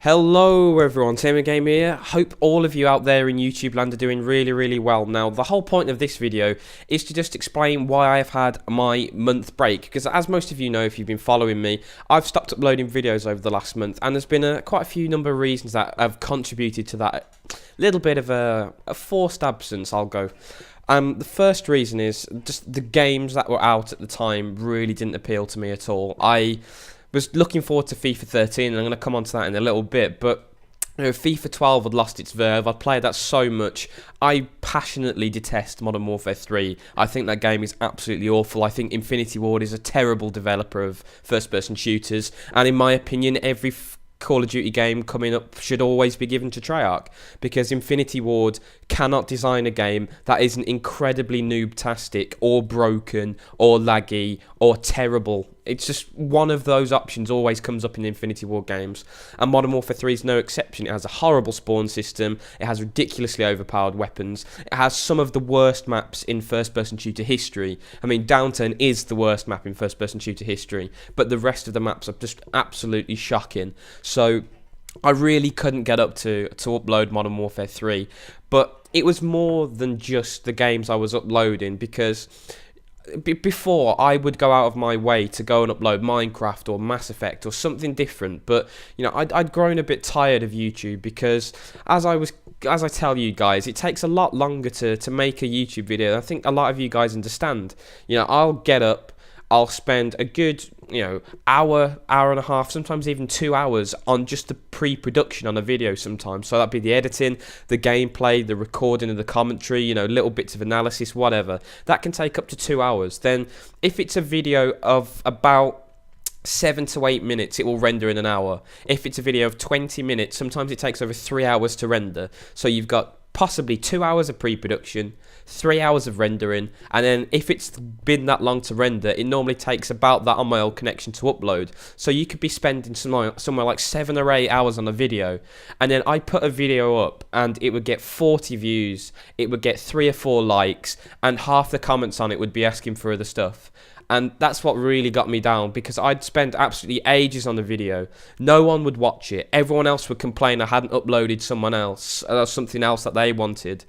Hello everyone, TMMgamer here. Hope all of you out there in YouTube land are doing really well. Now, the whole point of this video is to just explain why I have had my month break, because as most of you know, if you've been following me, I've stopped uploading videos over the last month, and there's been quite a few number of reasons that have contributed to that little bit of a forced absence, I'll go. The first reason is just the games that were out at the time really didn't appeal to me at all. I was looking forward to FIFA 13, and I'm going to come on to that in a little bit, but FIFA 12 had lost its verve. I'd played that so much. I passionately detest Modern Warfare 3. I think that game is absolutely awful. I think Infinity Ward is a terrible developer of first-person shooters, and in my opinion, every Call of Duty game coming up should always be given to Treyarch, because Infinity Ward cannot design a game that isn't incredibly noob-tastic or broken or laggy or terrible. It's just one of those options always comes up in Infinity Ward games, and Modern Warfare 3 is no exception. It has a horrible spawn system, it has ridiculously overpowered weapons, it has some of the worst maps in first-person shooter history. I mean, Downturn is the worst map in first-person shooter history, but the rest of the maps are just absolutely shocking. So I really couldn't get up to upload Modern Warfare 3, but it was more than just the games I was uploading, because before I would go out of my way to go and upload Minecraft or Mass Effect or something different, but you know, I'd grown a bit tired of YouTube, because as I tell you guys, it takes a lot longer to make a YouTube video. I think a lot of you guys understand. You know, I'll get up, I'll spend a good, hour and a half, sometimes even 2 hours on just the pre-production on a video sometimes. So that'd be the editing, the gameplay, the recording of the commentary, little bits of analysis, whatever. That can take up to 2 hours. Then if it's a video of about 7 to 8 minutes, it will render in an hour. If it's a video of 20 minutes, sometimes it takes over 3 hours to render. So you've got possibly 2 hours of pre-production, 3 hours of rendering, and then if it's been that long to render, it normally takes about that on my old connection to upload. So you could be spending somewhere like 7 or 8 hours on a video, and then I put a video up and it would get 40 views, it would get 3 or 4 likes, and half the comments on it would be asking for other stuff. And that's what really got me down, because I'd spend absolutely ages on the video. No one would watch it. Everyone else would complain I hadn't uploaded something else that they wanted.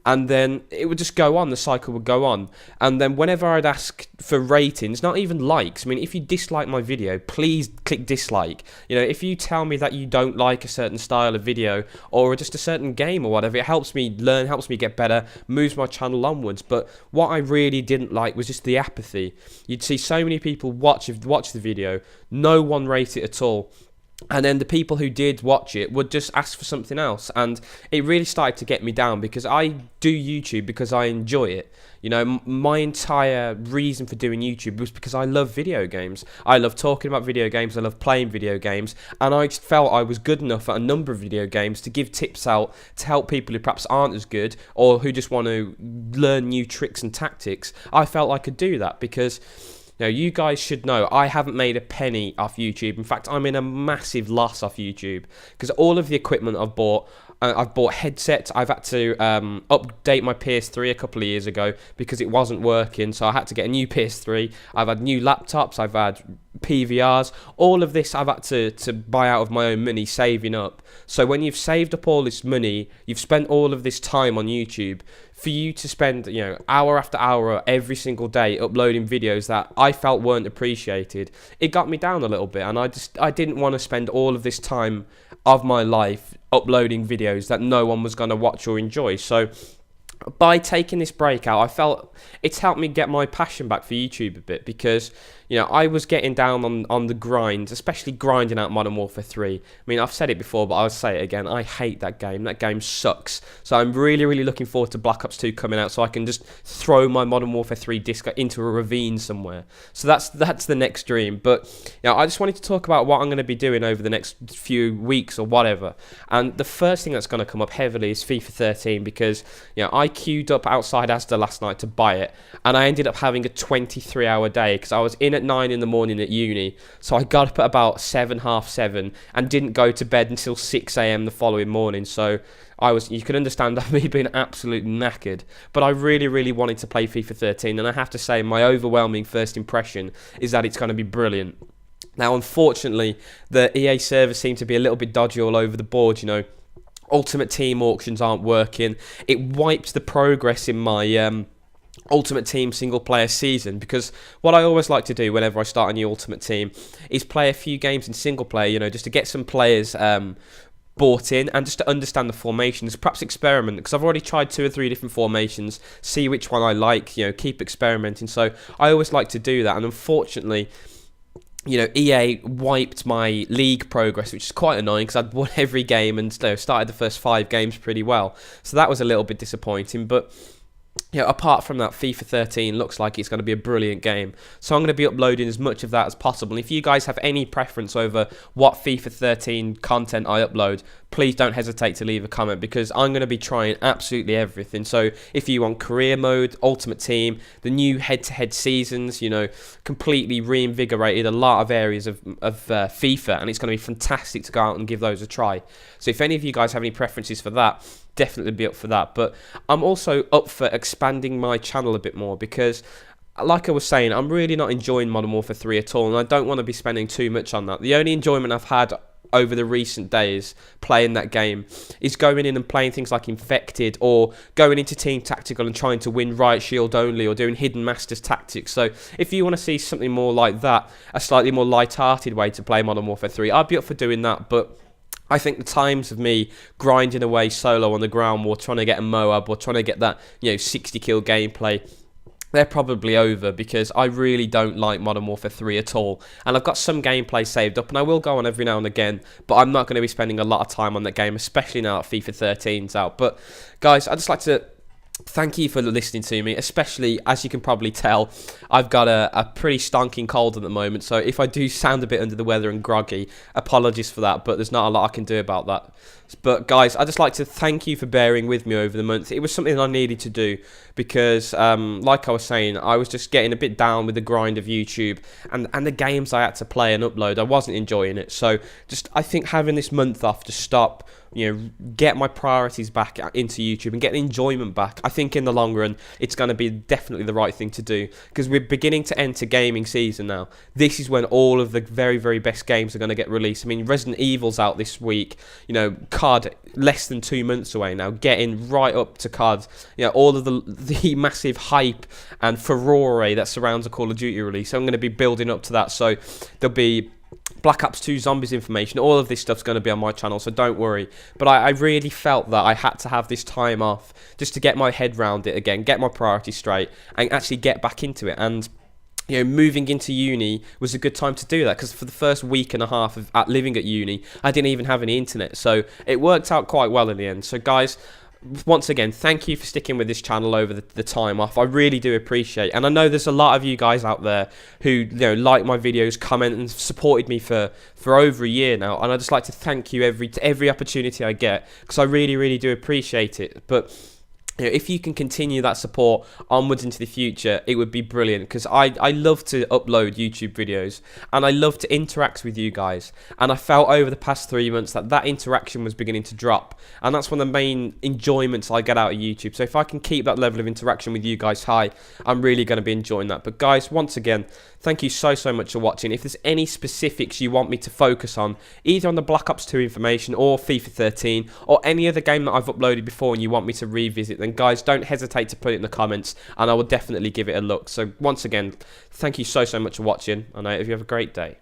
And then it would just go on, the cycle would go on. And then whenever I'd ask for ratings, not even likes, I mean, if you dislike my video, please click dislike. If you tell me that you don't like a certain style of video or just a certain game or whatever, it helps me learn, helps me get better, moves my channel onwards. But what I really didn't like was just the apathy. You'd see so many people watch the video, no one rate it at all. And then the people who did watch it would just ask for something else, and it really started to get me down, because I do YouTube because I enjoy it. My entire reason for doing YouTube was because I love video games. I love talking about video games, I love playing video games, and I just felt I was good enough at a number of video games to give tips out to help people who perhaps aren't as good, or who just want to learn new tricks and tactics. I felt I could do that, because now, you guys should know, I haven't made a penny off YouTube. In fact, I'm in a massive loss off YouTube, because all of the equipment I've bought headsets. I've had to update my PS3 a couple of years ago because it wasn't working, so I had to get a new PS3. I've had new laptops, I've had PVRs. All of this I've had to buy out of my own money, saving up. So when you've saved up all this money, you've spent all of this time on YouTube, for you to spend hour after hour every single day uploading videos that I felt weren't appreciated, it got me down a little bit, and I didn't want to spend all of this time of my life uploading videos that no one was going to watch or enjoy. So by taking this break out, I felt it's helped me get my passion back for YouTube a bit, because I was getting down on the grind, especially grinding out Modern Warfare 3. I mean, I've said it before, but I'll say it again. I hate that game. That game sucks. So I'm really looking forward to Black Ops 2 coming out, so I can just throw my Modern Warfare 3 disc into a ravine somewhere. So that's the next dream. But I just wanted to talk about what I'm going to be doing over the next few weeks or whatever. And the first thing that's going to come up heavily is FIFA 13, because I queued up outside Asda last night to buy it, and I ended up having a 23-hour day, because I was in at 9 in the morning at uni, so I got up at about 7, half 7, and didn't go to bed until 6 a.m. the following morning. So you can understand that me being absolutely knackered, but I really wanted to play FIFA 13, and I have to say my overwhelming first impression is that it's going to be brilliant. Now, unfortunately, the EA servers seem to be a little bit dodgy all over the board, you know. Ultimate Team auctions aren't working. It wiped the progress in my Ultimate Team single player season, because what I always like to do whenever I start a new Ultimate Team is play a few games in single player, you know, just to get some players bought in and just to understand the formations, perhaps experiment, because I've already tried 2 or 3 different formations, see which one I like, you know, keep experimenting. So I always like to do that, and unfortunately, you know, EA wiped my league progress, which is quite annoying because I'd won every game and, you know, started the first 5 games pretty well. So that was a little bit disappointing, but you know, apart from that, FIFA 13 looks like it's going to be a brilliant game. So I'm going to be uploading as much of that as possible. And if you guys have any preference over what FIFA 13 content I upload, please don't hesitate to leave a comment, because I'm going to be trying absolutely everything. So if you want career mode, Ultimate Team, the new head-to-head seasons, you know, completely reinvigorated a lot of areas of FIFA, and it's going to be fantastic to go out and give those a try. So if any of you guys have any preferences for that, definitely be up for that. But I'm also up for expanding my channel a bit more, because like I was saying, I'm really not enjoying Modern Warfare 3 at all, and I don't want to be spending too much on that. The only enjoyment I've had over the recent days playing that game is going in and playing things like Infected, or going into Team Tactical and trying to win Riot Shield only, or doing Hidden Masters tactics. So if you want to see something more like that, a slightly more light-hearted way to play Modern Warfare 3, I'd be up for doing that. But I think the times of me grinding away solo on the ground war, trying to get a Moab, or trying to get that, you know, 60 kill gameplay, they're probably over, because I really don't like Modern Warfare 3 at all. And I've got some gameplay saved up, and I will go on every now and again, but I'm not going to be spending a lot of time on that game, especially now that FIFA 13's out. But guys, I'd just like to thank you for listening to me, especially, as you can probably tell, I've got a pretty stonking cold at the moment, so if I do sound a bit under the weather and groggy, apologies for that, but there's not a lot I can do about that. But guys, I'd just like to thank you for bearing with me over the month. It was something I needed to do, because like I was saying, I was just getting a bit down with the grind of YouTube, and the games I had to play and upload, I wasn't enjoying it. So just, I think having this month off to stop, you know, get my priorities back into YouTube and get the enjoyment back, I think in the long run it's going to be definitely the right thing to do, because we're beginning to enter gaming season now. This is when all of the very, very best games are going to get released. I mean, Resident Evil's out this week, you know, COD less than 2 months away now, getting right up to COD, you know, all of the massive hype and furore that surrounds a Call of Duty release. So I'm going to be building up to that, so there'll be Black Ops 2 Zombies information, all of this stuff's going to be on my channel, so don't worry. But I really felt that I had to have this time off just to get my head round it again, get my priorities straight, and actually get back into it. And you know, moving into uni was a good time to do that, because for the first week and a half of living at uni, I didn't even have any internet, so it worked out quite well in the end. So guys, once again, thank you for sticking with this channel over the time off. I really do appreciate it. And I know there's a lot of you guys out there who, you know, like my videos, comment, and supported me for over a year now, and I just like to thank you every opportunity I get, because I really, really do appreciate it. But you know, if you can continue that support onwards into the future, it would be brilliant, because I love to upload YouTube videos, and I love to interact with you guys, and I felt over the past 3 months that interaction was beginning to drop, and that's one of the main enjoyments I get out of YouTube. So if I can keep that level of interaction with you guys high, I'm really going to be enjoying that. But guys, once again, thank you so much for watching. If there's any specifics you want me to focus on, either on the Black Ops 2 information or FIFA 13 or any other game that I've uploaded before and you want me to revisit, then guys, don't hesitate to put it in the comments, and I will definitely give it a look. So once again, thank you so much for watching, and I hope you have a great day.